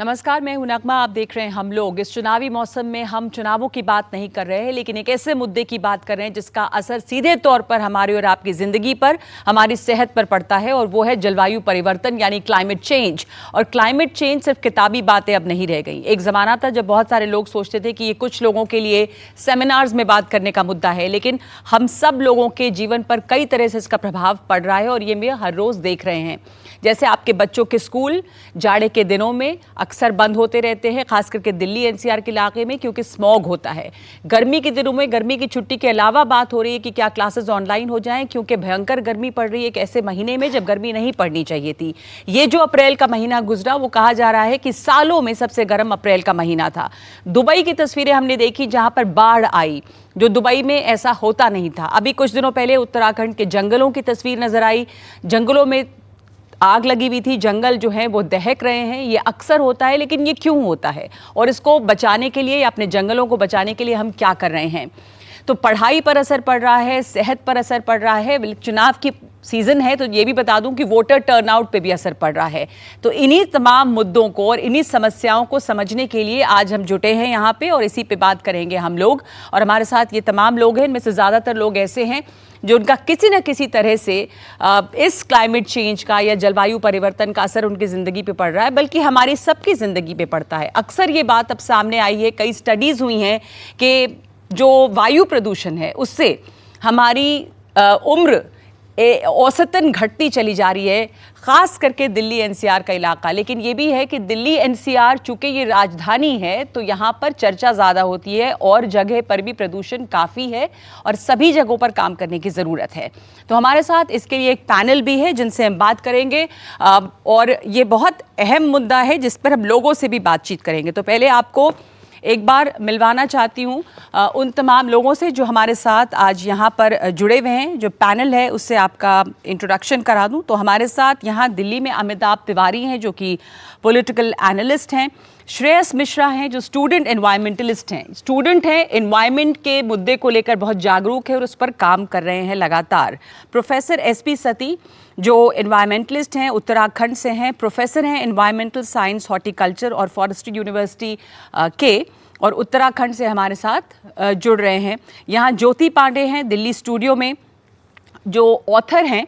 नमस्कार, मैं हूं नगमा। आप देख रहे हैं हम लोग। इस चुनावी मौसम में हम चुनावों की बात नहीं कर रहे हैं, लेकिन एक ऐसे मुद्दे की बात कर रहे हैं जिसका असर सीधे तौर पर हमारी और आपकी जिंदगी पर, हमारी सेहत पर पड़ता है, और वो है जलवायु परिवर्तन यानी क्लाइमेट चेंज। और क्लाइमेट चेंज सिर्फ किताबी बातें अब नहीं रह गई। एक जमाना था जब बहुत सारे लोग सोचते थे कि ये कुछ लोगों के लिए सेमिनार्स में बात करने का मुद्दा है, लेकिन हम सब लोगों के जीवन पर कई तरह से इसका प्रभाव पड़ रहा है और ये हम हर रोज देख रहे हैं। जैसे आपके बच्चों के स्कूल जाड़े के दिनों में अक्सर बंद होते रहते हैं, खास करके दिल्ली एनसीआर के इलाके में, क्योंकि स्मॉग होता है। गर्मी के दिनों में गर्मी की छुट्टी के अलावा बात हो रही है कि क्या क्लासेस ऑनलाइन हो जाएं, क्योंकि भयंकर गर्मी पड़ रही है एक ऐसे महीने में जब गर्मी नहीं पड़नी चाहिए थी। ये जो अप्रैल का महीना गुजरा, वो कहा जा रहा है कि सालों में सबसे गर्म अप्रैल का महीना था। दुबई की तस्वीरें हमने देखी जहां पर बाढ़ आई, जो दुबई में ऐसा होता नहीं था। अभी कुछ दिनों पहले उत्तराखंड के जंगलों की तस्वीर नजर आई। जंगलों में आग लगी हुई थी, जंगल जो है वो दहक रहे हैं। ये अक्सर होता है, लेकिन ये क्यों होता है और इसको बचाने के लिए या अपने जंगलों को बचाने के लिए हम क्या कर रहे हैं? तो पढ़ाई पर असर पड़ रहा है, सेहत पर असर पड़ रहा है। चुनाव की सीजन है तो ये भी बता दूं कि वोटर टर्नआउट पे भी असर पड़ रहा है। तो इन्हीं तमाम मुद्दों को और इन्हीं समस्याओं को समझने के लिए आज हम जुटे हैं यहाँ पे, और इसी पे बात करेंगे हम लोग। और हमारे साथ ये तमाम लोग हैं, इनमें से ज़्यादातर लोग ऐसे हैं जो उनका किसी न किसी तरह से इस क्लाइमेट चेंज का या जलवायु परिवर्तन का असर उनकी ज़िंदगी पे पड़ रहा है, बल्कि हमारी सबकी ज़िंदगी पे पड़ता है। अक्सर ये बात अब सामने आई है, कई स्टडीज़ हुई हैं कि जो वायु प्रदूषण है उससे हमारी उम्र औसतन घटती चली जा रही है, ख़ास करके दिल्ली एनसीआर का इलाका। लेकिन ये भी है कि दिल्ली एनसीआर चूँकि ये राजधानी है तो यहाँ पर चर्चा ज़्यादा होती है और जगह पर भी प्रदूषण काफ़ी है और सभी जगहों पर काम करने की ज़रूरत है। तो हमारे साथ इसके लिए एक पैनल भी है जिनसे हम बात करेंगे, और ये बहुत अहम मुद्दा है जिस पर हम लोगों से भी बातचीत करेंगे। तो पहले आपको एक बार मिलवाना चाहती हूँ उन तमाम लोगों से जो हमारे साथ आज यहाँ पर जुड़े हुए हैं। जो पैनल है उससे आपका इंट्रोडक्शन करा दूँ तो हमारे साथ यहाँ दिल्ली में अमिताभ तिवारी हैं जो कि पॉलिटिकल एनालिस्ट हैं। श्रेयस मिश्रा हैं जो स्टूडेंट एनवायरमेंटलिस्ट हैं, स्टूडेंट हैं, एनवायरमेंट के मुद्दे को लेकर बहुत जागरूक है और उस पर काम कर रहे हैं लगातार। प्रोफेसर एसपी सती जो एनवायरमेंटलिस्ट हैं, उत्तराखंड से हैं, प्रोफेसर हैं एनवायरमेंटल साइंस, हॉर्टिकल्चर और फॉरेस्ट्री यूनिवर्सिटी के, और उत्तराखंड से हमारे साथ जुड़ रहे हैं। यहाँ ज्योति पांडे हैं दिल्ली स्टूडियो में, जो ऑथर हैं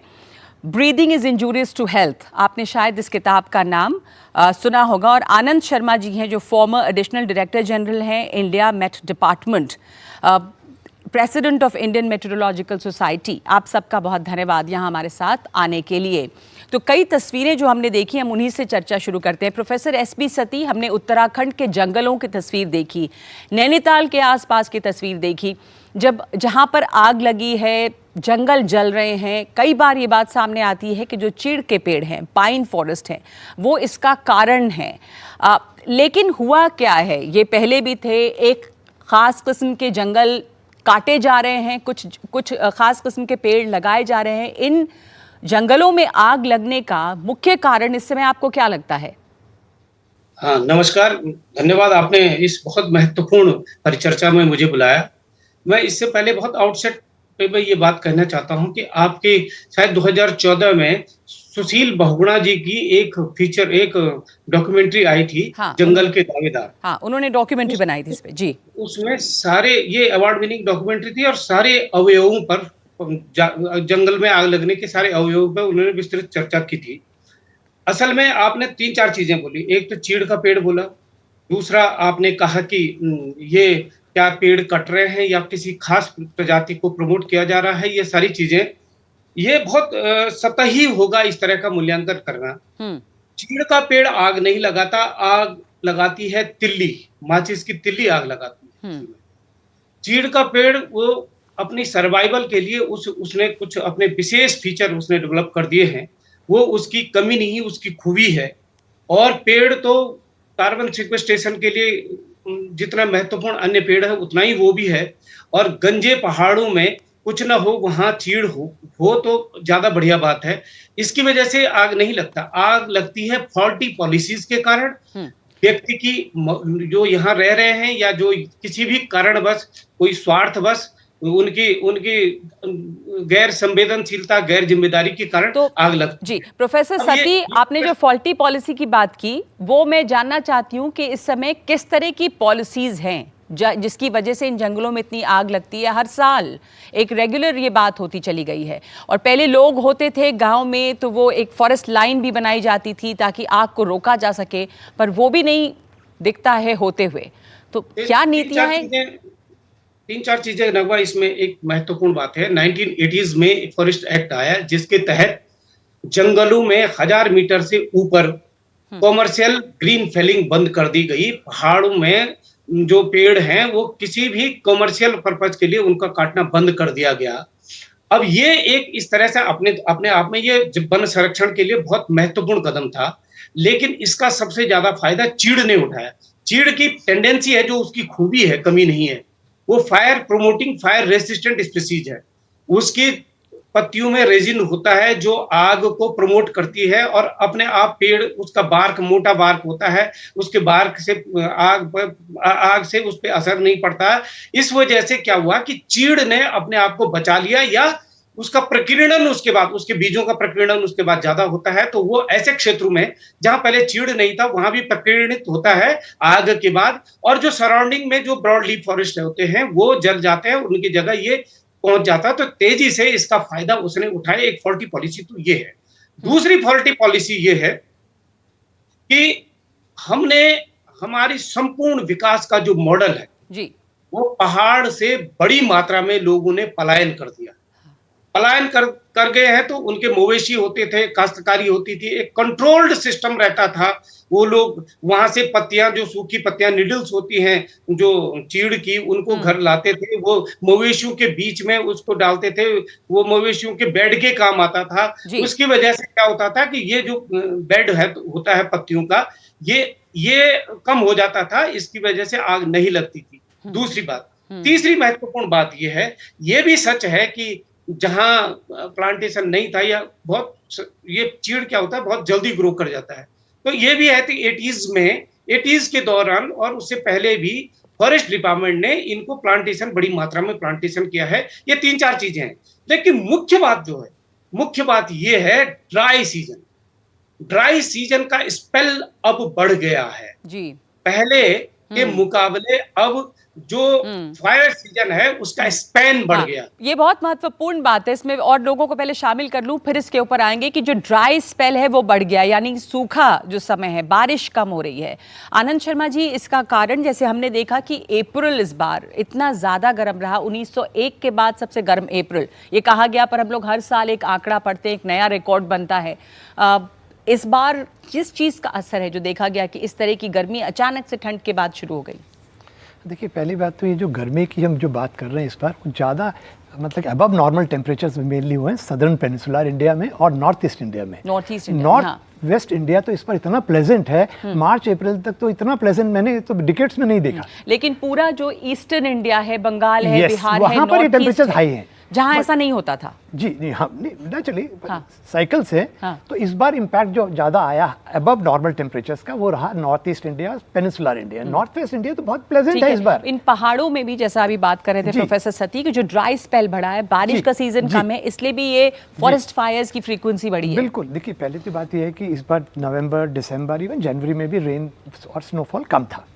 breathing is injurious to health, आपने शायद इस किताब का नाम सुना होगा। और आनंद शर्मा जी हैं जो फॉर्मर एडिशनल डायरेक्टर जनरल हैं India met department, president of Indian meteorological society. आप सबका बहुत धन्यवाद यहाँ हमारे साथ आने के लिए। तो कई तस्वीरें जो हमने देखी, हम उन्हीं से चर्चा शुरू करते हैं। प्रोफेसर एसपी सती, हमने उत्तराखंड के जंगलों की तस्वीर देखी, नैनीताल के आसपास की तस्वीर देखी, जहाँ पर आग लगी है, जंगल जल रहे हैं। कई बार ये बात सामने आती है कि जो चीड़ के पेड़ हैं, पाइन फॉरेस्ट हैं, वो इसका कारण है। लेकिन हुआ क्या है, ये पहले भी थे, एक ख़ास किस्म के जंगल काटे जा रहे हैं, कुछ ख़ास किस्म के पेड़ लगाए जा रहे हैं। इन जंगलों में आग लगने का मुख्य कारण इस समय आपको क्या लगता है? हाँ, नमस्कार, धन्यवाद, आपने इस बहुत महत्वपूर्ण परिचर्चा में मुझे बुलाया। मैं इससे पहले बहुत आउटसेट पे मैं ये बात कहना चाहता हूँ कि आपके शायद 2014 में सुशील बहुगुणा जी की एक डॉक्यूमेंट्री आई थी, हाँ, जंगल के दावेदार। हाँ, उन्होंने डॉक्यूमेंट्री बनाई थी इस पे जी। उसमें सारे, ये अवार्ड विनिंग डॉक्यूमेंट्री थी, और सारे अवयवों पर, जंगल में आग लगने के सारे अवयवों पर उन्होंने विस्तृत चर्चा की थी। असल में आपने 3-4 चीजें बोली। एक तो चीड़ का पेड़ बोला, दूसरा आपने कहा कि ये क्या पेड़ कट रहे हैं या किसी खास प्रजाति को प्रमोट किया जा रहा है। ये सारी चीजें, ये बहुत सतही होगा इस तरह का मूल्यांकन करना। चीड़ का पेड़ आग नहीं लगाता, आग लगाती है तिल्ली, माचिस की तिल्ली आग लगाती है। चीड़ का पेड़ वो अपनी सर्वाइवल के लिए उसने कुछ अपने विशेष फीचर उसने डेवलप कर दिए हैं। वो उसकी कमी नहीं, उसकी खूबी है। और पेड़ तो कार्बन सिक्वेस्ट्रेशन के लिए जितना महत्वपूर्ण अन्य पेड़ है उतना ही वो भी है। और गंजे पहाड़ों में कुछ ना हो, वहां चीड़ हो तो ज्यादा बढ़िया बात है। इसकी वजह से आग नहीं लगता, आग लगती है फॉल्टी पॉलिसीज के कारण, व्यक्ति की जो यहाँ रह रहे हैं या जो किसी भी कारणवश, कोई स्वार्थवश उनकी उनकी गैर संवेदनशीलता, गैर जिम्मेदारी के कारण तो आग लगती जी है। प्रोफेसर अब ये सती, आपने जो फॉल्टी पॉलिसी की बात की वो मैं जानना चाहती हूँ कि इस समय किस तरह की पॉलिसीज हैं जिसकी वजह से इन जंगलों में इतनी आग लगती है। हर साल एक रेगुलर ये बात होती चली गई है, और पहले लोग होते थे गांव में तो वो एक फॉरेस्ट लाइन भी बनाई जाती थी ताकि आग को रोका जा सके, पर वो भी नहीं दिखता है होते हुए। तो क्या नीतियां हैं? तीन चार चीजें नगवा, इसमें एक महत्वपूर्ण बात है। 1980s में एक फॉरेस्ट एक्ट आया जिसके तहत जंगलों में 1000 मीटर से ऊपर कॉमर्शियल ग्रीन फेलिंग बंद कर दी गई। पहाड़ों में जो पेड़ हैं वो किसी भी कॉमर्शियल पर्पज के लिए उनका काटना बंद कर दिया गया। अब ये एक इस तरह से अपने अपने आप में ये वन संरक्षण के लिए बहुत महत्वपूर्ण कदम था, लेकिन इसका सबसे ज्यादा फायदा चीड़ ने उठाया। चीड़ की टेंडेंसी है, जो उसकी खूबी है, कमी नहीं है, वो fire promoting fire resistant species है। उसकी पत्तियों में रेजिन होता है जो आग को प्रमोट करती है, और अपने आप पेड़, उसका बार्क मोटा बार्क होता है, उसके बार्क से आग से उस पर असर नहीं पड़ता। इस वजह से क्या हुआ कि चीड़ ने अपने आप को बचा लिया, या उसका प्रकीर्णन उसके बाद, उसके बीजों का प्रकीर्णन उसके बाद ज्यादा होता है। तो वो ऐसे क्षेत्रों में जहां पहले चीड़ नहीं था वहां भी प्रकीर्णित होता है आग के बाद, और जो सराउंडिंग में जो ब्रॉड लीफ फॉरेस्ट होते हैं वो जल जाते हैं, उनकी जगह ये पहुंच जाता है। तो तेजी से इसका फायदा उसने उठाया। एक फॉल्टी पॉलिसी तो ये है। दूसरी फॉल्टी पॉलिसी ये है कि हमने हमारी संपूर्ण विकास का जो मॉडल है जी, वो पहाड़ से बड़ी मात्रा में लोगों ने पलायन कर दिया। पलायन कर गए हैं, तो उनके मवेशी होते थे, काश्तकारी होती थी, एक कंट्रोल्ड सिस्टम रहता था। वो लोग वहां से पत्तियां, जो सूखी पत्तियां, निडल्स होती हैं जो चीड़ की, उनको घर लाते थे, वो मवेशियों के बीच में उसको डालते थे, वो मवेशियों के बेड के काम आता था। उसकी वजह से क्या होता था कि ये जो बेड है होता है पत्तियों का, ये कम हो जाता था, इसकी वजह से आग नहीं लगती थी। दूसरी बात, तीसरी महत्वपूर्ण बात यह है, ये भी सच है कि जहां प्लांटेशन नहीं था, या बहुत, ये चीड़ क्या होता है, बहुत जल्दी ग्रो कर जाता है। तो ये भी है कि 80s के दौरान और उससे पहले भी फॉरेस्ट डिपार्टमेंट ने इनको प्लांटेशन, बड़ी मात्रा में प्लांटेशन किया है। ये तीन चार चीजें हैं, लेकिन मुख्य बात ये है ड्राई सीजन का स्पेल अब बढ़ गया है जी। पहले के मुकाबले अब जो फायर सीजन है उसका स्पैन बढ़ गया। ये बहुत महत्वपूर्ण बात है, इसमें और लोगों को पहले शामिल कर लूं, फिर इसके ऊपर आएंगे कि जो ड्राई स्पेल है वो बढ़ गया, यानी सूखा जो समय है, बारिश कम हो रही है। आनंद शर्मा जी, इसका कारण जैसे हमने देखा कि अप्रैल इस बार इतना ज्यादा गर्म रहा, 1901 के बाद सबसे गर्म अप्रैल ये कहा गया, पर हम लोग हर साल एक आंकड़ा पढ़ते हैं, एक नया रिकॉर्ड बनता है। इस बार किस चीज का असर है जो देखा गया कि इस तरह की गर्मी अचानक से ठंड के बाद शुरू हो गई? देखिए, पहली बात तो ये जो गर्मी की हम जो बात कर रहे हैं इस बार, ज़्यादा मतलब अबव नॉर्मल टेम्परेचर्स मेनली हुए हैं सदर्न पेनिसुलर इंडिया में और नॉर्थ ईस्ट इंडिया में। नॉर्थ वेस्ट इंडिया तो इस पर इतना प्लेजेंट है, मार्च अप्रैल तक तो इतना प्लेजेंट मैंने तो डिकेड्स में नहीं देखा। लेकिन पूरा जो ईस्टर्न इंडिया है, बंगाल है, बिहार है, वहाँ पर ये टेम्परेचर हाई है, जहाँ ऐसा नहीं होता था। जी नहीं, हम नेचुरली साइकिल से तो इस बार इम्पैक्ट जो ज़्यादा आया अबव नॉर्मल टेम्परेचर्स का वो रहा north east India, peninsular India. North west India तो बहुत प्लेजेंट है इस बार। इन पहाड़ों में भी जैसा अभी बात कर रहे थे प्रोफेसर सती कि जो ड्राई स्पेल बढ़ा है, बारिश का सीजन कम है, इसलिए भी ये फॉरेस्ट फायर्स की फ्रीक्वेंसी बढ़ी है। बिल्कुल, देखिए पहले तो बात यह है कि इस बार नवंबर, दिसंबर, इवन जनवरी में भी रेन और स्नोफॉल कम था।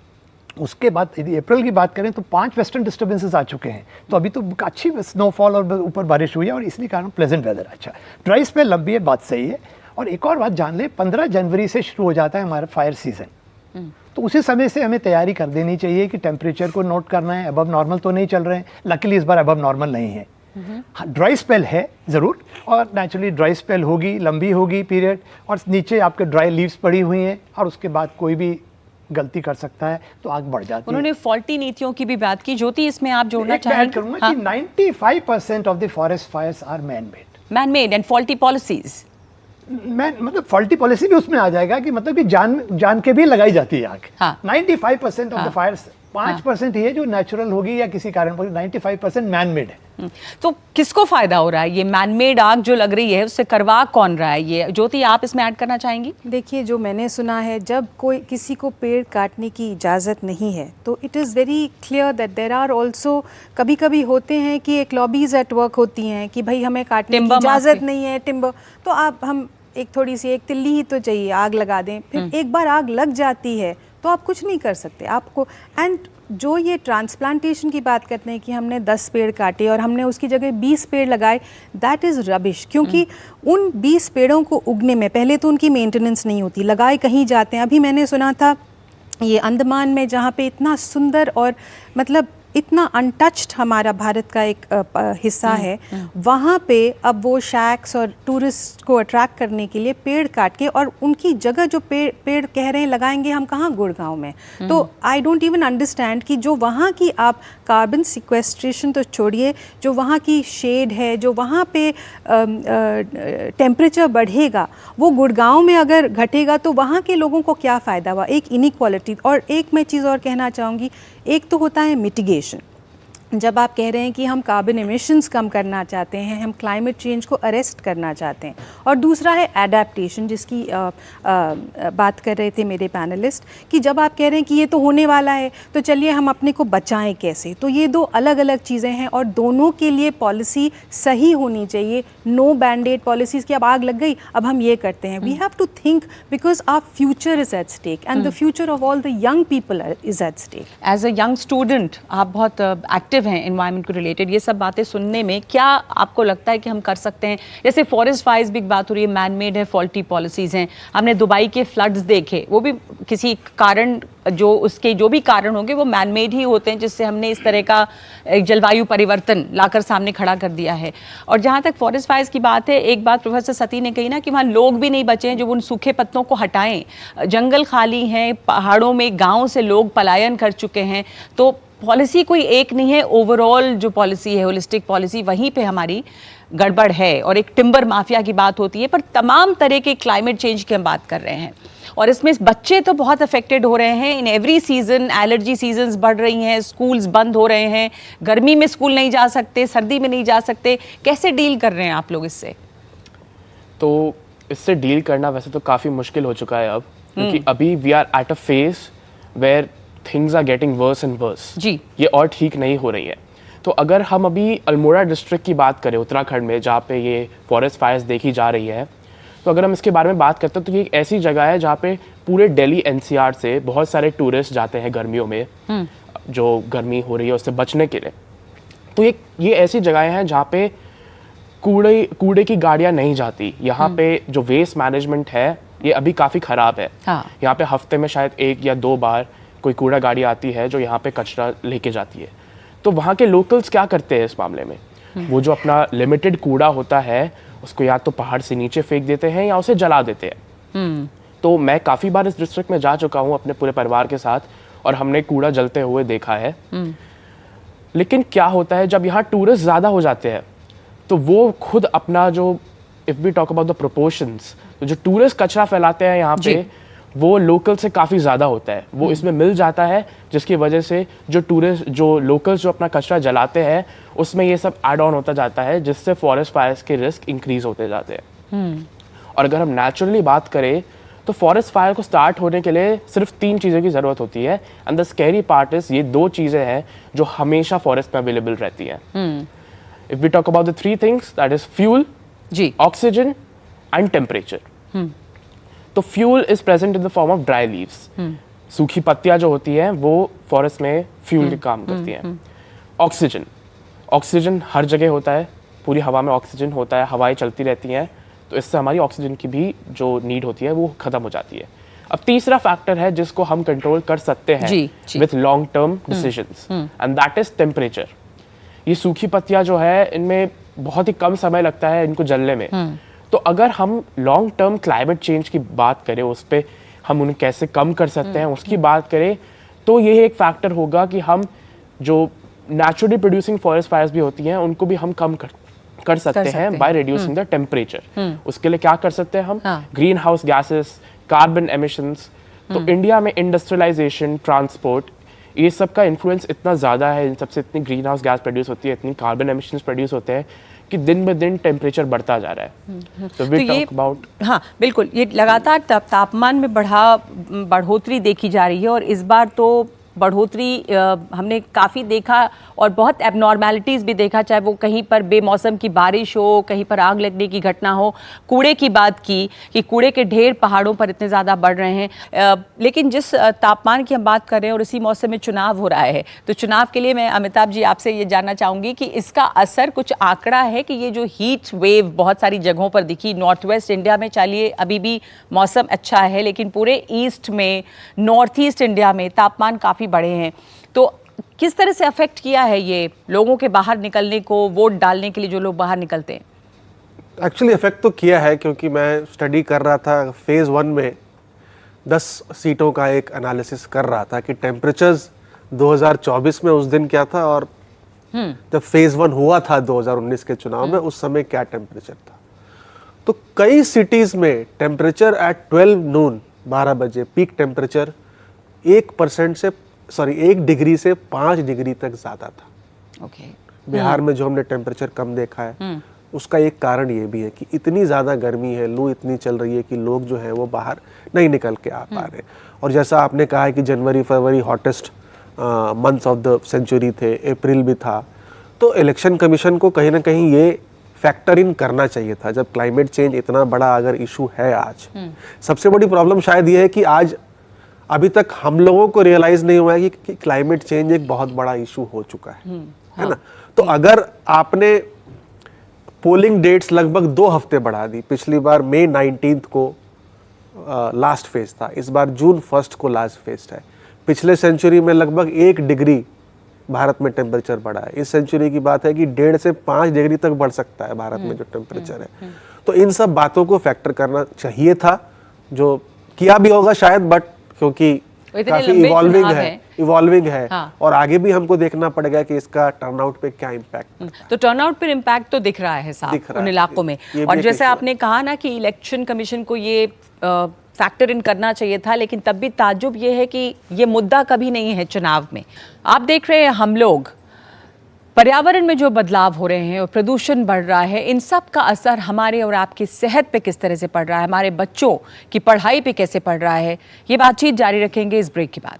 उसके बाद यदि अप्रैल की बात करें तो 5 वेस्टर्न डिस्टर्बेंसेस आ चुके हैं, तो अभी तो अच्छी स्नोफॉल और ऊपर बारिश हुई है, और इसलिए कारण प्लेजेंट वेदर अच्छा। ड्राई स्पेल लंबी है, बात सही है। और एक और बात जान लें, 15 जनवरी से शुरू हो जाता है हमारा फायर सीजन, तो उसी समय से हमें तैयारी कर देनी चाहिए कि टेम्परेचर को नोट करना है, अबव नॉर्मल तो नहीं चल रहे हैं। लकीली इस बार अबव नॉर्मल नहीं है। ड्राई स्पेल है ज़रूर, और नेचुरली ड्राई स्पेल होगी, लंबी होगी पीरियड, और नीचे आपके ड्राई लीव्स पड़ी हुई हैं, और उसके बाद कोई भी गलती कर सकता है तो आग बढ़ जाती है। उन्होंने फॉल्टी नीतियों की भी बात की। ज्योति, इसमें आप जोड़ना चाहेंगे? करूंगा कि 95% of the forest fires are man made and faulty policies. मतलब फॉल्टी पॉलिसी भी उसमें आ जाएगा कि मतलब कि जान के भी लगाई जाती है आग। 95% ऑफ द फायर्स, 5% ही है जो नेचुरल होगी या किसी कारण पर, 95% मैन मेड है। तो किसको फायदा हो रहा है? ये मैनमेड आग जो लग रही है उससे करवा कौन रहा है? ये ज्योति, आप इसमें ऐड करना चाहेंगी? देखिए, जो मैंने सुना है, जब कोई किसी को पेड़ काटने की इजाज़त नहीं है तो it is very clear that there are also, कभी कभी होते हैं कि एक लॉबीज़ एट वर्क होती हैं कि भाई हमें काटने की इजाज़त नहीं है टिम्बर, तो आप हम एक थोड़ी सी एक तिल्ली ही तो चाहिए, आग लगा दें। फिर एक बार आग लग जाती है तो आप कुछ नहीं कर सकते आपको। एंड जो ये ट्रांसप्लांटेशन की बात करते हैं कि हमने 10 पेड़ काटे और हमने उसकी जगह 20 पेड़ लगाए, दैट इज़ रबिश। क्योंकि उन 20 पेड़ों को उगने में पहले तो उनकी मेंटेनेंस नहीं होती, लगाए कहीं जाते हैं। अभी मैंने सुना था ये अंडमान में, जहाँ पे इतना सुंदर और मतलब इतना अनटच्ड हमारा भारत का एक हिस्सा है, वहाँ पे अब वो शैक्स और टूरिस्ट को अट्रैक्ट करने के लिए पेड़ काट के और उनकी जगह जो पेड़ कह रहे हैं लगाएंगे हम कहाँ, गुड़गांव में। तो आई डोंट इवन अंडरस्टैंड कि जो वहाँ की आप कार्बन सिक्वेस्ट्रेशन तो छोड़िए, जो वहाँ की शेड है, जो वहाँ पे टेम्परेचर बढ़ेगा, वो गुड़गांव में अगर घटेगा तो वहाँ के लोगों को क्या फ़ायदा हुआ? एक इनइक्वालिटी। और एक मैं चीज़ और कहना चाहूँगी, एक तो होता है मिटिगेशन। जब आप कह रहे हैं कि हम कार्बन एमिशंस कम करना चाहते हैं, हम क्लाइमेट चेंज को अरेस्ट करना चाहते हैं, और दूसरा है एडेप्टेशन, जिसकी बात कर रहे थे मेरे पैनलिस्ट, कि जब आप कह रहे हैं कि ये तो होने वाला है तो चलिए हम अपने को बचाएं कैसे। तो ये दो अलग अलग चीज़ें हैं और दोनों के लिए पॉलिसी सही होनी चाहिए। नो बैंडेड पॉलिसीज़ की अब आग लग गई, अब हम ये करते हैं। We have to think because our future is at stake and the future of all the young people is at stake. As a young student आप बहुत एक्टिव हैं एनवायरनमेंट को रिलेटेड, ये सब बातें सुनने में क्या आपको लगता है कि हम कर सकते हैं? जैसे फॉरेस्ट फायर्स भी बात हो रही है, मैन मेड है, फॉल्टी पॉलिसीज़ हैं। हमने दुबई के फ्लड्स देखे, वो भी किसी कारण, जो उसके जो भी कारण होंगे वो मैन मेड ही होते हैं, जिससे हमने इस तरह का एक जलवायु परिवर्तन लाकर सामने खड़ा कर दिया है। और जहाँ तक फॉरेस्ट फायर्स की बात है, एक बात प्रोफेसर सती ने कही ना कि वहाँ लोग भी नहीं बचे हैं जो उन सूखे पत्तों को हटाएं। जंगल खाली हैं, पहाड़ों में गाँव से लोग पलायन कर चुके हैं। तो पॉलिसी कोई एक नहीं है, ओवरऑल जो पॉलिसी है, होलिस्टिक पॉलिसी, वहीं पे हमारी गड़बड़ है। और एक टिम्बर माफिया की बात होती है, पर तमाम तरह के क्लाइमेट चेंज की हम बात कर रहे हैं और इसमें बच्चे तो बहुत अफेक्टेड हो रहे हैं। In every season allergy seasons बढ़ रही हैं, स्कूल्स बंद हो रहे हैं, गर्मी में स्कूल नहीं जा सकते, सर्दी में नहीं जा सकते। कैसे डील कर रहे हैं आप लोग इससे? तो इससे डील करना वैसे तो काफ़ी मुश्किल हो चुका है अब, क्योंकि अभी we are at a phase where things are getting worse and worse. जी, ये और ठीक नहीं हो रही है। तो अगर हम अभी अल्मोड़ा डिस्ट्रिक्ट की बात करें, उत्तराखंड में, जहाँ पे ये फॉरेस्ट फायर्स देखी जा रही है, तो अगर हम इसके बारे में बात करते हैं तो ये एक ऐसी जगह है जहाँ पे पूरे दिल्ली एनसीआर से बहुत सारे टूरिस्ट जाते हैं गर्मियों में, जो गर्मी हो रही है उससे बचने के लिए। तो ये ऐसी जगहें हैं जहाँ पे कूड़े की गाड़ियाँ नहीं जाती। यहाँ पे जो वेस्ट मैनेजमेंट है ये अभी काफ़ी ख़राब है। हाँ। यहाँ पे हफ्ते में शायद 1 या 2 बार कोई कूड़ा गाड़ी आती है जो यहाँ पे कचरा लेके जाती है। तो वहाँ के लोकल्स क्या करते हैं इस मामले में? वो जो अपना लिमिटेड कूड़ा होता है उसको या तो पहाड़ से नीचे फेंक देते हैं या उसे जला देते हैं। तो मैं काफ़ी बार इस डिस्ट्रिक्ट में जा चुका हूँ अपने पूरे परिवार के साथ, और हमने कूड़ा जलते हुए देखा है। लेकिन क्या होता है जब यहाँ टूरिस्ट ज़्यादा हो जाते हैं तो वो खुद अपना जो, if we talk about the proportions, तो जो टूरिस्ट कचरा फैलाते हैं यहाँ पे वो लोकल से काफ़ी ज़्यादा होता है, वो इसमें मिल जाता है, जिसकी वजह से जो लोकल्स जो अपना कचरा जलाते हैं उसमें ये सब ऐड ऑन होता जाता है, जिससे फॉरेस्ट फायर्स के रिस्क इंक्रीज होते जाते हैं। और अगर हम नेचुरली बात करें तो फॉरेस्ट फायर को स्टार्ट होने के लिए सिर्फ 3 चीज़ों की ज़रूरत होती है, and the scary part is ये 2 चीज़ें हैं जो हमेशा फॉरेस्ट में अवेलेबल रहती हैं। If we talk about the 3 things, that is fuel, oxygen and temperature. तो fuel is present in the form of dry leaves. सूखी पत्तियां जो होती हैं वो फॉरेस्ट में फ्यूल के काम करती हैं। ऑक्सीजन हर जगह होता है, पूरी हवा में ऑक्सीजन होता है, हवाएं चलती रहती हैं, तो इससे हमारी ऑक्सीजन की भी जो नीड होती है वो खत्म हो जाती है। अब तीसरा फैक्टर है जिसको हम कंट्रोल कर सकते हैं with long term decisions, and that is temperature. ये सूखी पत्तियां जो है इनमें बहुत ही कम समय लगता है इनको जलने में। तो अगर हम लॉन्ग टर्म क्लाइमेट चेंज की बात करें, उस पर हम उन्हें कैसे कम कर सकते हैं उसकी बात करें, तो ये एक फैक्टर होगा कि हम जो नेचुरली प्रोड्यूसिंग फॉरेस्ट फायर्स भी होती हैं उनको भी हम कम कर सकते हैं बाय रिड्यूसिंग द टेम्परेचर। उसके लिए क्या कर सकते हैं हम? Green house gases, carbon emissions. तो इंडिया में इंडस्ट्रियलाइजेशन, ट्रांसपोर्ट, ये सब का इन्फ्लुएंस इतना ज़्यादा है, इन सबसे इतनी ग्रीन हाउस गैस प्रोड्यूस होती है, इतनी कार्बन एमिशंस प्रोड्यूस होते हैं कि दिन ब दिन टेम्परेचर बढ़ता जा रहा है। तो वी टॉक अबाउट, हाँ बिल्कुल, ये लगातार तापमान में बढ़ोतरी देखी जा रही है और इस बार तो बढ़ोतरी हमने काफ़ी देखा और बहुत एबनॉर्मेलिटीज़ भी देखा, चाहे वो कहीं पर बेमौसम की बारिश हो, कहीं पर आग लगने की घटना हो। कूड़े की बात की कि कूड़े के ढेर पहाड़ों पर इतने ज़्यादा बढ़ रहे हैं, लेकिन जिस तापमान की हम बात कर रहे हैं और इसी मौसम में चुनाव हो रहा है, तो चुनाव के लिए मैं अमिताभ जी आपसे ये जानना चाहूँगी कि इसका असर, कुछ आंकड़ा है कि ये जो हीट वेव बहुत सारी जगहों पर दिखी, नॉर्थ वेस्ट इंडिया में चलिए अभी भी मौसम अच्छा है, लेकिन पूरे ईस्ट में, नॉर्थ ईस्ट इंडिया में तापमान काफ़ी बढ़े हैं, तो किस तरह से अफेक्ट किया है ये लोगों के बाहर निकलने को, वोट डालने के लिए जो लोग बाहर निकलते हैं? एक्चुअली इफेक्ट तो किया है, क्योंकि मैं स्टडी कर रहा था फेज़ 1 में 10 सीटों का एक एनालिसिस कर रहा था कि टेम्परेचर्स 2024 में उस दिन क्या था और जब फेज़ 1 हुआ था 2019 के चुनाव में उस समय क्या टेम्परेचर था। तो कई सिटीज़ में टेम्परेचर एट 12 बजे पीक टेम्परेचर 1 डिग्री से 5 डिग्री तक ज़्यादा था। ओके। बिहार में जो हमने टेम्परेचर कम देखा है उसका एक कारण ये भी है कि इतनी ज़्यादा गर्मी है, लू इतनी चल रही है कि लोग जो हैं वो बाहर नहीं निकल के आ पा रहे। और जैसा आपने कहा है कि जनवरी फरवरी hottest months of the century थे, अप्रैल भी था, तो इलेक्शन कमीशन को कहीं ना कहीं ये फैक्टर इन करना चाहिए था जब क्लाइमेट चेंज इतना बड़ा अगर इशू है आज। सबसे बड़ी प्रॉब्लम शायद ये है कि आज अभी तक हम लोगों को रियलाइज नहीं हुआ है कि क्लाइमेट चेंज एक बहुत बड़ा इशू हो चुका है ना। तो अगर आपने पोलिंग डेट्स लगभग 2 हफ्ते बढ़ा दी, पिछली बार मई 19 को लास्ट फेज था, इस बार जून 1 को लास्ट फेज है। पिछले सेंचुरी में लगभग 1 डिग्री भारत में टेम्परेचर बढ़ा है। इस सेंचुरी की बात है कि 1.5 से 5 डिग्री तक बढ़ सकता है भारत में जो टेम्परेचर है। तो इन सब बातों को फैक्टर करना चाहिए था, जो किया भी होगा शायद, बट क्योंकि काफी इवॉल्विंग है हाँ। और आगे भी हमको देखना पड़ेगा कि इसका टर्नआउट पे क्या इम्पैक्ट। तो टर्नआउट पर इम्पैक्ट तो दिख रहा है साहब उन इलाकों में। और जैसे आपने कहा ना कि इलेक्शन कमीशन को ये फैक्टर इन करना चाहिए था, लेकिन तब भी ताज्जुब ये है कि ये मुद्दा कभी नहीं है चुनाव में। आप देख रहे हैं हम लोग, पर्यावरण में जो बदलाव हो रहे हैं और प्रदूषण बढ़ रहा है, इन सब का असर हमारे और आपकी सेहत पे किस तरह से पड़ रहा है, हमारे बच्चों की पढ़ाई पे कैसे पड़ रहा है, ये बातचीत जारी रखेंगे इस ब्रेक के बाद।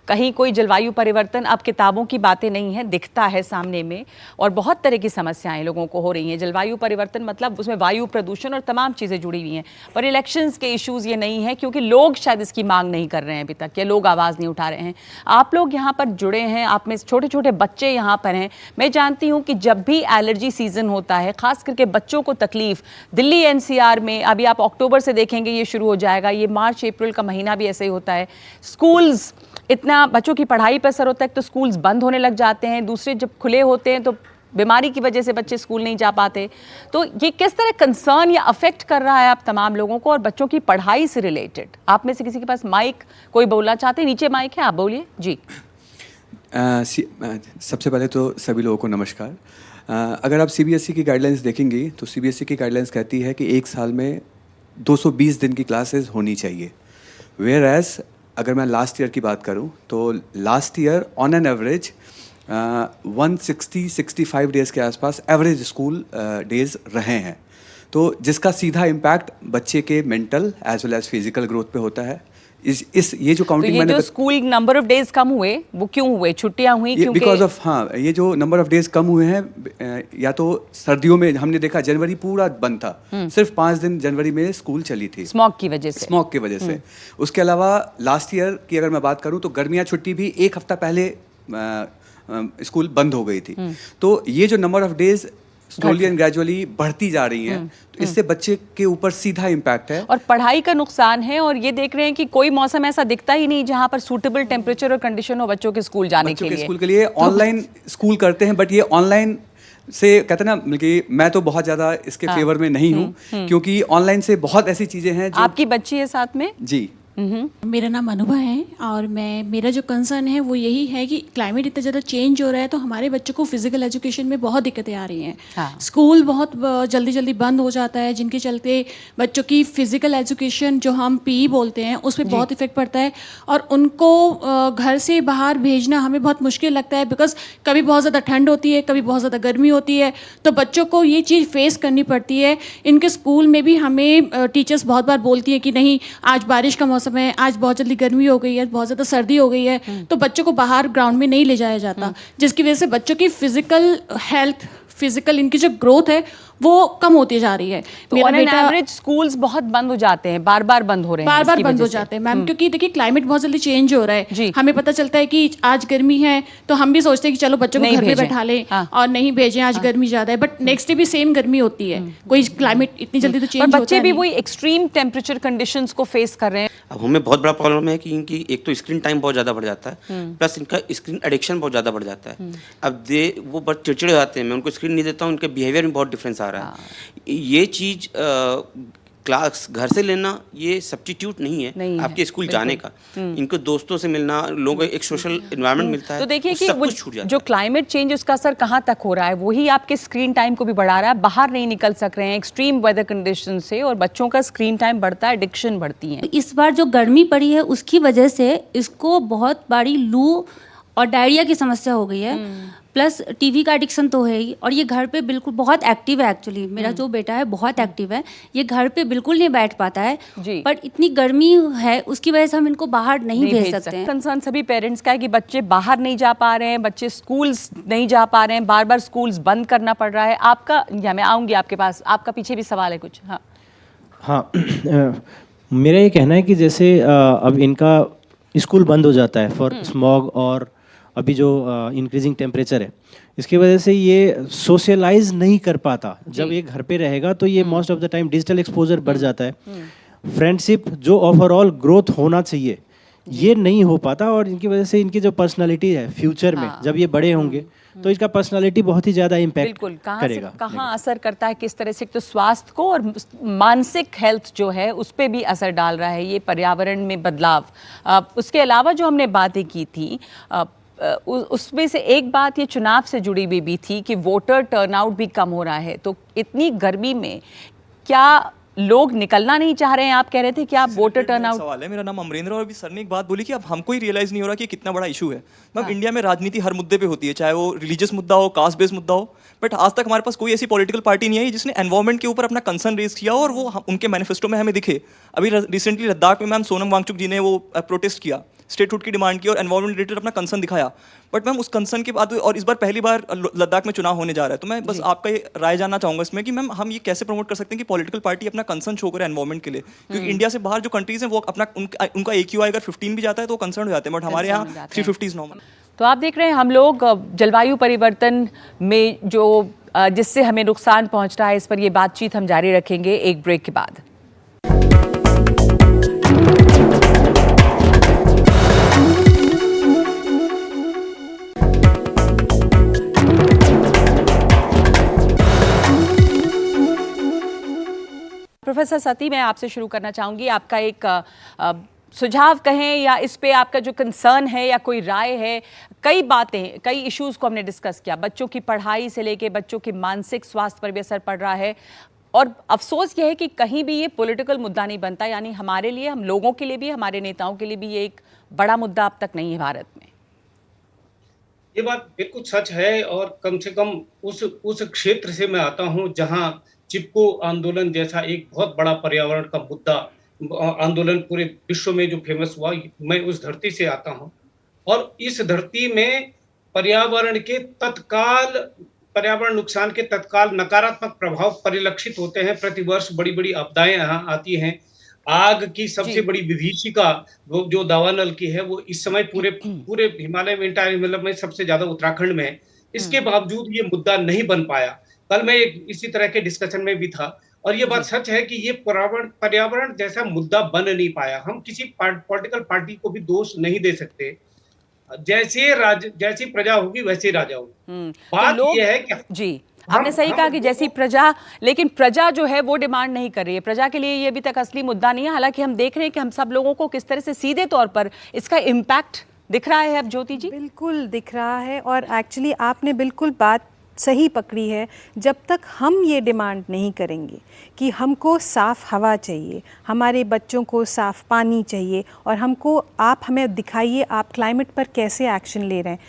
कहीं कोई जलवायु परिवर्तन अब किताबों की बातें नहीं है, दिखता है सामने में और बहुत तरह की समस्याएं लोगों को हो रही हैं। जलवायु परिवर्तन मतलब उसमें वायु प्रदूषण और तमाम चीज़ें जुड़ी हुई हैं, पर इलेक्शंस के इश्यूज़ ये नहीं है क्योंकि लोग शायद इसकी मांग नहीं कर रहे हैं अभी तक, या लोग आवाज़ नहीं उठा रहे हैं। आप लोग यहाँ पर जुड़े हैं, आप में छोटे छोटे बच्चे यहाँ पर हैं। मैं जानती हूँ कि जब भी एलर्जी सीज़न होता है, ख़ास करके बच्चों को तकलीफ़, दिल्ली NCR में अभी आप अक्टूबर से देखेंगे ये शुरू हो जाएगा, ये मार्च अप्रैल का महीना भी ऐसे ही होता है। स्कूल्स, इतना बच्चों की पढ़ाई पर असर होता है, तो स्कूल्स बंद होने लग जाते हैं, दूसरे जब खुले होते हैं तो बीमारी की वजह से बच्चे स्कूल नहीं जा पाते। तो ये किस तरह कंसर्न या अफेक्ट कर रहा है आप तमाम लोगों को और बच्चों की पढ़ाई से रिलेटेड? आप में से किसी के पास माइक, कोई बोलना चाहते हैं? नीचे माइक है, आप बोलिए जी। सबसे पहले तो सभी लोगों को नमस्कार। अगर आप CBSE की गाइडलाइंस देखेंगी तो CBSE की गाइडलाइंस कहती है कि एक साल में 220 दिन की क्लासेस होनी चाहिए। वेयर एज अगर मैं लास्ट ईयर की बात करूं तो last year on an average 160-65 days के आसपास एवरेज स्कूल डेज़ रहे हैं, तो जिसका सीधा इम्पैक्ट बच्चे के mental as well as physical growth पे होता है। ये जो काउंटिंग, तो ये जो स्कूल नंबर ऑफ डेज कम हुए वो क्यों हुए? छुट्टियां हुई क्योंकि बिकॉज ऑफ, हाँ, ये जो नंबर ऑफ डेज कम हुए हैं, या तो सर्दियों में हमने देखा जनवरी पूरा बंद था, सिर्फ 5 दिन जनवरी में स्कूल चली थी स्मॉग की वजह से। उसके अलावा लास्ट ईयर की अगर मैं बात करूं तो गर्मियां छुट्टी भी 1 हफ्ता पहले स्कूल बंद हो गई थी। तो ये जो number of days slowly and gradually बढ़ती जा रही हैं, तो इससे बच्चे के ऊपर सीधा इम्पैक्ट है और पढ़ाई का नुकसान है। और ये देख रहे हैं कि कोई मौसम ऐसा दिखता ही नहीं जहां पर सूटेबल टेम्परेचर और कंडीशन हो बच्चों के स्कूल जाने के लिए। स्कूल के लिए ऑनलाइन स्कूल करते हैं, बट ये ऑनलाइन से कहते हैं ना कि मैं तो बहुत ज़्यादा इसके फेवर में नहीं हूँ, क्योंकि ऑनलाइन से बहुत ऐसी चीज़ें हैं जो। आपकी बच्ची है साथ में? जी, मेरा नाम अनुभा है और मेरा जो कंसर्न है वो यही है कि क्लाइमेट इतना ज़्यादा चेंज हो रहा है तो हमारे बच्चों को फिजिकल एजुकेशन में बहुत दिक्कतें आ रही हैं। हाँ। स्कूल बहुत जल्दी जल्दी बंद हो जाता है, जिनके चलते बच्चों की फिजिकल एजुकेशन जो हम पीई बोलते हैं उस पर बहुत इफेक्ट पड़ता है और उनको घर से बाहर भेजना हमें बहुत मुश्किल लगता है, बिकॉज कभी बहुत ज़्यादा ठंड होती है, कभी बहुत ज़्यादा गर्मी होती है, तो बच्चों को ये चीज़ फेस करनी पड़ती है। इनके स्कूल में भी हमें टीचर्स बहुत बार बोलती है कि नहीं आज बारिश का मौसम है, आज बहुत जल्दी गर्मी हो गई है, बहुत ज़्यादा सर्दी हो गई है, तो बच्चों को बाहर ग्राउंड में नहीं ले जाया जाता, जिसकी वजह से बच्चों की फिजिकल हेल्थ, फिजिकल इनकी जो ग्रोथ है वो कम होती जा रही है। तो ऑन एन एवरेज स्कूल्स बहुत बंद हो जाते हैं, बार बार बंद हो रहे हैं, बार बार इसकी बंद वजह हो से। जाते हैं मैम, क्योंकि देखिए क्लाइमेट बहुत जल्दी चेंज हो रहा है। जी। हमें पता चलता है कि आज गर्मी है तो हम भी सोचते हैं कि चलो बच्चों को नहीं घर पे भेजें। बैठा लें हाँ। और नहीं भेजें, आज गर्मी ज़्यादा है, बट नेक्स्ट डे भी सेम गर्मी होती है। कोई क्लाइमेट इतनी जल्दी तो चेंज पर होता बच्चे है भी नहीं। वही एक्सट्रीम टेम्परेचर कंडीशंस को फेस कर रहे हैं। अब हमें बहुत बड़ा प्रॉब्लम है कि इनकी एक तो स्क्रीन टाइम बहुत ज़्यादा बढ़ जाता है, प्लस इनका स्क्रीन एडिक्शन बहुत ज़्यादा बढ़ जाता है। अब वो बहुत चिड़चिड़े हो जाते हैं, मैं उनको स्क्रीन नहीं देता हूँ, उनके बिहेवियर में बहुत डिफरेंस आ रहा है। ये चीज़ क्लास घर से लेना ये सब्स्टिट्यूट नहीं है नहीं है, आपके स्कूल जाने का। इनको दोस्तों से मिलना, लोगों को एक सोशल एनवायरनमेंट मिलता है, तो देखिए वो कि सब वो कुछ छूट जाता जो क्लाइमेट चेंज उसका असर कहाँ तक हो रहा है, वही आपके स्क्रीन टाइम को भी बढ़ा रहा है। बाहर नहीं निकल सक रहे हैं एक्सट्रीम वेदर कंडीशन से, और बच्चों का स्क्रीन टाइम बढ़ता है, एडिक्शन बढ़ती है। इस बार जो गर्मी पड़ी है उसकी वजह से इसको बहुत बड़ी लू और डायरिया की समस्या हो गई है, प्लस टीवी का एडिक्शन तो है ही, और ये घर पे बिल्कुल बहुत एक्टिव है। एक्चुअली मेरा जो बेटा है बहुत एक्टिव है, ये घर पे बिल्कुल नहीं बैठ पाता है, जी। पर इतनी गर्मी है उसकी वजह से हम इनको बाहर नहीं भेज सकते हैं। कंसर्न सभी पेरेंट्स का है कि बच्चे बाहर नहीं जा पा रहे हैं, बच्चे स्कूल्स नहीं जा पा रहे हैं, बार बार स्कूल्स बंद करना पड़ रहा है। आपका, या मैं आऊँगी आपके पास, आपका पीछे भी सवाल है कुछ। हाँ हाँ मेरा ये कहना है कि जैसे अब इनका स्कूल बंद हो जाता है फॉर स्मॉग और अभी जो इंक्रीजिंग टेम्परेचर है, इसकी वजह से ये सोशलाइज नहीं कर पाता। जब ये घर पे रहेगा तो ये most of the time digital exposure बढ़ जाता है, फ्रेंडशिप जो ओवरऑल ग्रोथ होना चाहिए ये नहीं हो पाता, और इनकी वजह से इनकी जो पर्सनालिटी है फ्यूचर में जब ये बड़े होंगे तो इसका पर्सनालिटी बहुत ही ज़्यादा इम्पैक्ट बिल्कुल, करेगा। कहाँ असर करता है, किस तरह से, तो स्वास्थ्य को और मानसिक हेल्थ जो है उस पर भी असर डाल रहा है ये पर्यावरण में बदलाव। उसके अलावा जो हमने बातें की थी उसमें से एक बात ये चुनाव से जुड़ी हुई भी थी कि वोटर टर्नआउट भी कम हो रहा है। तो इतनी गर्मी में क्या लोग निकलना नहीं चाह रहे हैं? आप कह रहे थे कि आप वोटर टर्नआउट। सवाल है, मेरा नाम अमरेंद्र, और अभी सर ने एक बात बोली कि अब हमको ही रियलाइज नहीं हो रहा कि कितना बड़ा इशू है। मतलब इंडिया में राजनीति हर मुद्दे पे होती है, चाहे वो रिलीजियस मुद्दा हो, कास्ट बेस्ड मुद्दा हो, बट आज तक हमारे पास कोई ऐसी पॉलिटिकल पार्टी नहीं आई जिसने एनवायरमेंट के ऊपर अपना कंसर्न रेज किया और वो उनके मैनिफेस्टो में हमें दिखे। अभी रिसेंटली लद्दाख में मैम सोनम वांगचुक जी ने वो प्रोटेस्ट किया, स्टेटहुड की डिमांड की और एनवायरमेंट रिलेटेड अपना कंसर्न दिखाया, बट मैम उस कंसर्न के बाद, और इस बार पहली बार लद्दाख में चुनाव होने जा रहा है, तो मैं बस आपका ये राय जानना चाहूंगा इसमें कि मैम हम ये कैसे प्रमोट कर सकते हैं कि पॉलिटिकल पार्टी अपना कंसर्न शो करे एनवायरमेंट के लिए, क्योंकि इंडिया से बाहर जो कंट्रीज हैं वो अपना उनका AQI अगर 15 भी जाता है तो कंसर्न हो जाते हैं, बट हमारे यहाँ 350 इज नॉर्मल। तो आप देख रहे हैं हम लोग जलवायु परिवर्तन में जो जिससे हमें नुकसान पहुंच रहा है, इस पर ये बातचीत हम जारी रखेंगे एक ब्रेक के बाद। प्रोफेसर सती, मैं आपसे शुरू करना चाहूँगी। आपका एक सुझाव कहें या इस पे आपका जो कंसर्न है या कोई राय है। कई बातें, कई इश्यूज़ को हमने डिस्कस किया, बच्चों की पढ़ाई से लेके बच्चों के मानसिक स्वास्थ्य पर भी असर पड़ रहा है, और अफसोस यह है कि कहीं भी ये पॉलिटिकल मुद्दा नहीं बनता, यानी हमारे लिए, हम लोगों के लिए भी, हमारे नेताओं के लिए भी ये एक बड़ा मुद्दा अब तक नहीं है भारत में। ये बात बिल्कुल सच है, और कम से कम उस क्षेत्र से मैं आता हूँ जहाँ चिपको आंदोलन जैसा एक बहुत बड़ा पर्यावरण का मुद्दा आंदोलन पूरे विश्व में जो फेमस हुआ, मैं उस धरती से आता हूँ, और इस धरती में पर्यावरण नुकसान के तत्काल नकारात्मक प्रभाव परिलक्षित होते हैं। प्रतिवर्ष बड़ी बड़ी आपदाएं यहाँ आती हैं। आग की सबसे बड़ी विभीषिका वो जो दावानल की है, वो इस समय पूरे हिमालय में, मतलब में सबसे ज्यादा उत्तराखंड में है। इसके बावजूद ये मुद्दा नहीं बन पाया। कल मैं इसी तरह के डिस्कशन में भी था, और ये बात सच है कि ये पर्यावरण जैसा मुद्दा बन नहीं पाया। हम किसी पॉलिटिकल पार्टी को भी दोष नहीं दे सकते। जैसी प्रजा होगी वैसे राजा होगी। बात तो ये है कि जी, आपने सही कहा कि जैसी प्रजा, लेकिन प्रजा जो है वो डिमांड नहीं कर रही है। प्रजा के लिए ये अभी तक असली मुद्दा नहीं है। हालांकि हम देख रहे हैं कि हम सब लोगों को किस तरह से सीधे तौर पर इसका इम्पैक्ट दिख रहा है। अब ज्योति जी, बिल्कुल दिख रहा है, और एक्चुअली आपने बिल्कुल बात सही पकड़ी है। जब तक हम ये डिमांड नहीं करेंगे कि हमको साफ़ हवा चाहिए, हमारे बच्चों को साफ़ पानी चाहिए, और आप हमें दिखाइए आप क्लाइमेट पर कैसे एक्शन ले रहे हैं,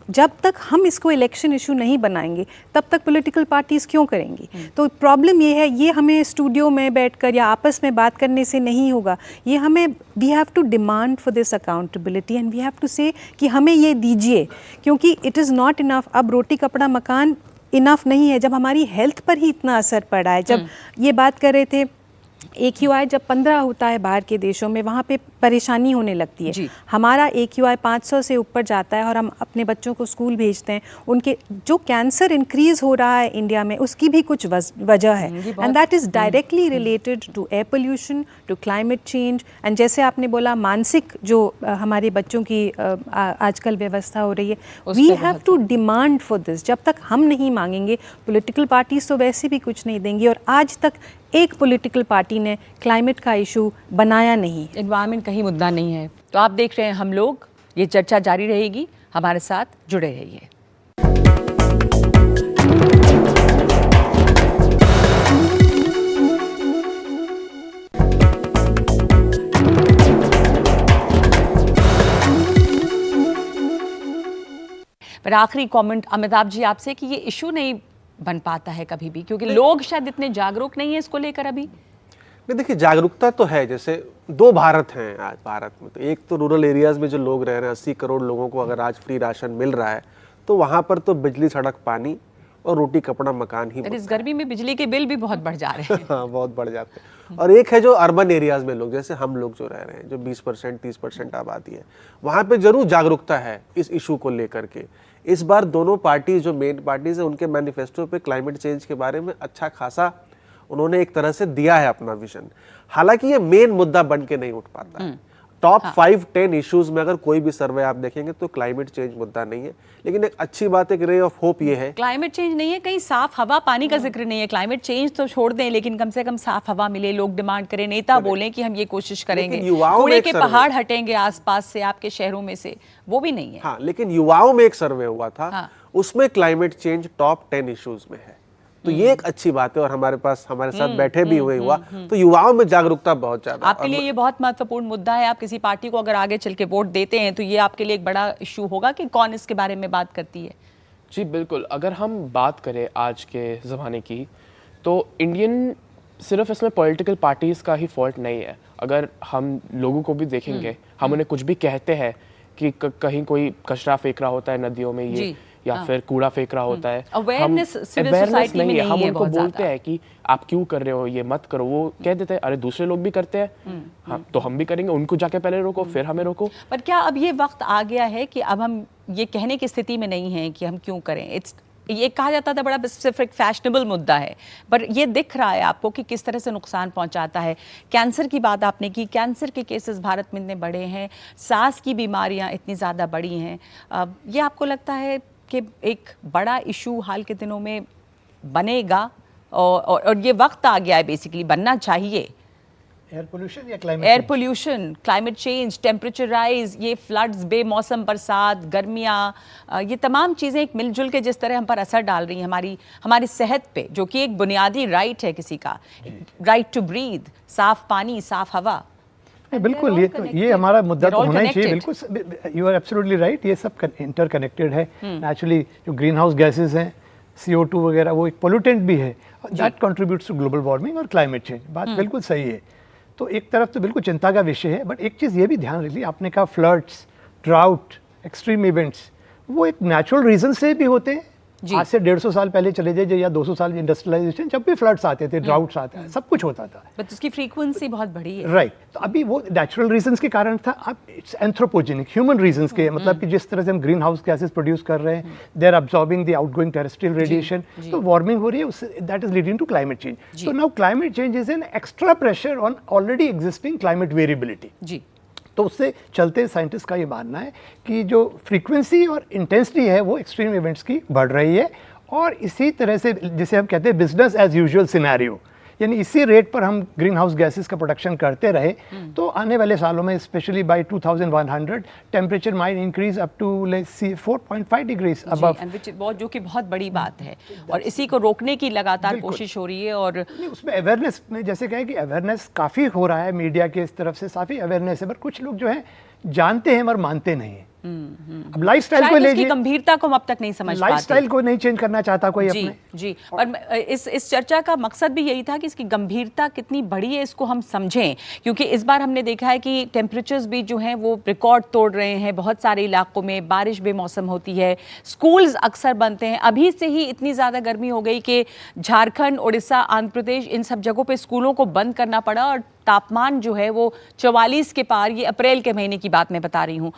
जब तक हम इसको इलेक्शन इशू नहीं बनाएंगे तब तक पॉलिटिकल पार्टीज़ क्यों करेंगी? तो प्रॉब्लम ये है, ये हमें स्टूडियो में बैठकर या आपस में बात करने से नहीं होगा। ये हमें we have to demand for this accountability and we have to say कि हमें ये दीजिए, क्योंकि इट इज़ नॉट इनफ। अब रोटी कपड़ा मकान इनफ नहीं है, जब हमारी हेल्थ पर ही इतना असर पड़ा है। जब ये बात कर रहे थे AQI जब 15 होता है बाहर के देशों में, वहाँ पे परेशानी होने लगती है। हमारा AQI 500 से ऊपर जाता है और हम अपने बच्चों को स्कूल भेजते हैं। उनके जो कैंसर इंक्रीज़ हो रहा है इंडिया में, उसकी भी कुछ वजह है, and that is directly related to air pollution, to climate change. And जैसे आपने बोला मानसिक जो हमारे बच्चों की आजकल व्यवस्था हो रही है, we have to demand for this. जब तक हम नहीं मांगेंगे, पॉलिटिकल पार्टीज तो वैसे भी कुछ नहीं देंगी, और आज तक एक पॉलिटिकल पार्टी ने क्लाइमेट का इशू बनाया नहीं। एनवायरनमेंट कहीं मुद्दा नहीं है। तो आप देख रहे हैं हम लोग, ये चर्चा जारी रहेगी, हमारे साथ जुड़े रहिए। पर आखिरी कमेंट अमिताभ जी आपसे कि ये इशू नहीं बन पाता है कभी भी, क्योंकि लोग शायद इतने जागरूक नहीं है इसको लेकर अभी। नहीं, देखिए जागरूकता तो है। जैसे 2 भारत हैं आज भारत में, तो एक तो रूरल एरियाज में जो लोग रह रहे हैं, 80 करोड़ लोगों को अगर आज फ्री राशन मिल रहा है, तो वहाँ पर तो बिजली, सड़क, पानी और रोटी कपड़ा मकान ही। इस गर्मी में बिजली के बिल भी बहुत बढ़ जा रहे हैं। हाँ, बहुत बढ़ जाते हैं। और एक है जो अर्बन एरियाज में लोग, जैसे हम लोग जो रह रहे हैं, जो 20% 30% आबादी है, वहाँ पे जरूर जागरूकता है इस इशू को लेकर के। इस बार दोनों पार्टी जो मेन पार्टीज है, उनके मैनिफेस्टो पे क्लाइमेट चेंज के बारे में अच्छा खासा उन्होंने एक तरह से दिया है अपना विजन। हालांकि ये मेन मुद्दा बन के नहीं उठ पाता है। टॉप 5-10 इश्यूज में अगर कोई भी सर्वे आप देखेंगे तो क्लाइमेट चेंज मुद्दा नहीं है। लेकिन एक अच्छी बात, एक रे ऑफ होप ये है, क्लाइमेट चेंज नहीं है, कहीं साफ हवा पानी का जिक्र नहीं है। क्लाइमेट चेंज तो छोड़ दें, लेकिन कम से कम साफ हवा मिले, लोग डिमांड करें, नेता बोलें कि हम ये कोशिश करेंगे, कूड़े के पहाड़ हटेंगे आसपास से, आपके शहरों में से, वो भी नहीं है। हाँ, लेकिन युवाओं में एक सर्वे हुआ था, उसमें क्लाइमेट चेंज टॉप 10 इश्यूज में है। तो ये एक अच्छी बात है, और हमारे पास हमारे साथ बैठे भी हुए हुआ, तो युवाओं में जागरूकता बहुत ज्यादा। आपके लिए ये बहुत महत्वपूर्ण मुद्दा है। आप किसी पार्टी को अगर आगे चल के वोट देते हैं तो ये आपके लिए एक बड़ा इशू होगा कि कौन इसके बारे में बात करती है। जी बिल्कुल, अगर हम बात करें आज के ज़माने की, तो इंडियन सिर्फ इसमें पॉलिटिकल पार्टीज़ का ही फॉल्ट नहीं है। अगर हम लोगों को भी देखेंगे, हम उन्हें कुछ भी कहते हैं कि कहीं कोई कचरा फेंक रहा होता है नदियों में, ये या फिर कूड़ा फेंक रहा होता है, अवेयरनेस नहीं है। हम उनको बोलते हैं कि आप क्यों कर रहे हो, ये मत करो। वो कह देते हैं अरे दूसरे लोग भी करते हैं, हाँ तो हम भी करेंगे, उनको जाके पहले रोको फिर हमें रोको। पर क्या अब ये वक्त आ गया है कि अब हम ये कहने की स्थिति में नहीं है कि हम क्यों करें? ये कहा जाता था बड़ा स्पेसिफिक फैशनेबल मुद्दा है, पर ये दिख रहा है आपको कि किस तरह से नुकसान पहुंचाता है। कैंसर की बात आपने की, कैंसर के केसेस भारत में इतने बड़े हैं, सांस की बीमारियां इतनी ज़्यादा बड़ी हैं। ये आपको लगता है कि एक बड़ा इशू हाल के दिनों में बनेगा, और ये वक्त आ गया है, बेसिकली बनना चाहिए? एयर पोल्यूशन या climate? Air pollution, climate change, temperature rise, ये फ्लड्स, बेमौसम बरसात, गर्मियाँ, ये तमाम चीज़ें एक मिलजुल के जिस तरह हम पर असर डाल रही हैं हमारी सेहत पे, जो कि एक बुनियादी राइट है किसी का, राइट टू ब्रीथ, साफ पानी, साफ हवा। बिल्कुल, ये हमारा मुद्दा तो होना ही चाहिए। बिल्कुल, यू आर एब्सोल्युटली राइट। ये सब इंटरकनेक्टेड है। नेचुरली जो ग्रीन हाउस गैसेज हैं, CO2 वगैरह, वो एक पोल्यूटेंट भी है, that contributes to global warming और क्लाइमेट चेंज। बात बिल्कुल सही है। तो एक तरफ तो बिल्कुल चिंता का विषय है, बट एक चीज़ ये भी ध्यान रखिए, आपने कहा फ्लड्स, ड्राउट, एक्सट्रीम इवेंट्स, वो एक नेचुरल रीजन से भी होते हैं। आज से 150 साल पहले चले जाइए या 200 साल इंडस्ट्रियलाइजेशन, जब भी फ्लड्स आते थे, ड्राउट्स आते हैं, सब कुछ होता था, बट उसकी फ्रीक्वेंसी बहुत बड़ी है। राइट। तो अभी वो नेचुरल रीजंस के कारण था, अब इट्स एंथ्रोपोजेनिक, ह्यूमन रीजंस के, मतलब कि जिस तरह से हम ग्रीन हाउस गैसेस प्रोड्यूस कर रहे हैं, they are absorbing the outgoing terrestrial radiation, तो वार्मिंग हो रही है, उससे that is leading to climate change. तो now climate change is an extra pressure on already existing climate variability. जी, तो उससे चलते साइंटिस्ट का ये मानना है कि जो फ्रीक्वेंसी और इंटेंसिटी है वो एक्सट्रीम इवेंट्स की बढ़ रही है, और इसी तरह से जिसे हम कहते हैं बिजनेस एज यूजुअल सिनेरियो, यानी इसी रेट पर हम ग्रीन हाउस गैसेस का प्रोडक्शन करते रहे तो आने वाले सालों में specially by 2100 temperature might increase up to let's see 4.5 degrees above, जो कि बहुत बड़ी बात है और इसी को रोकने की लगातार कोशिश हो रही है। और उसमें अवेयरनेस में जैसे कहें कि अवेयरनेस काफ़ी हो रहा है, मीडिया के इस तरफ से काफ़ी अवेयरनेस है, पर कुछ लोग जो है जानते हैं मगर मानते नहीं हैं। अब लाइफस्टाइल को ले गंभीरता को हम अब तक नहीं समझ पाते, लाइफस्टाइल को नहीं चेंज करना चाहता कोई जी, अपने। जी और इस चर्चा का मकसद भी यही था कि इसकी गंभीरता कितनी बड़ी है इसको हम समझें, क्योंकि इस बार हमने देखा है कि टेम्परेचर्स भी जो हैं वो रिकॉर्ड तोड़ रहे हैं। बहुत सारे इलाकों में बारिश बेमौसम होती है, स्कूल्स अक्सर बनते हैं। अभी से ही इतनी ज़्यादा गर्मी हो गई कि झारखंड, उड़ीसा, आंध्र प्रदेश, इन सब जगहों पे स्कूलों को बंद करना पड़ा और तापमान जो है वो 44 के पार, ये अप्रैल के महीने की बात मैं बता रही हूँ।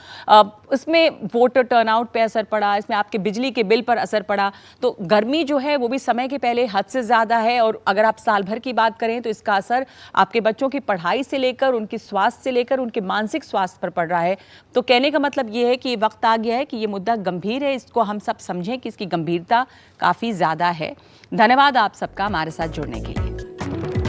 इसमें वोटर टर्नआउट पे असर पड़ा, इसमें आपके बिजली के बिल पर असर पड़ा। तो गर्मी जो है वो भी समय के पहले हद से ज़्यादा है और अगर आप साल भर की बात करें तो इसका असर आपके बच्चों की पढ़ाई से लेकर उनके स्वास्थ्य से लेकर उनके मानसिक स्वास्थ्य पर पड़ रहा है। तो कहने का मतलब ये है कि वक्त आ गया है कि ये मुद्दा गंभीर है, इसको हम सब समझें कि इसकी गंभीरता काफ़ी ज़्यादा है। धन्यवाद आप सबका हमारे साथ जुड़ने के लिए।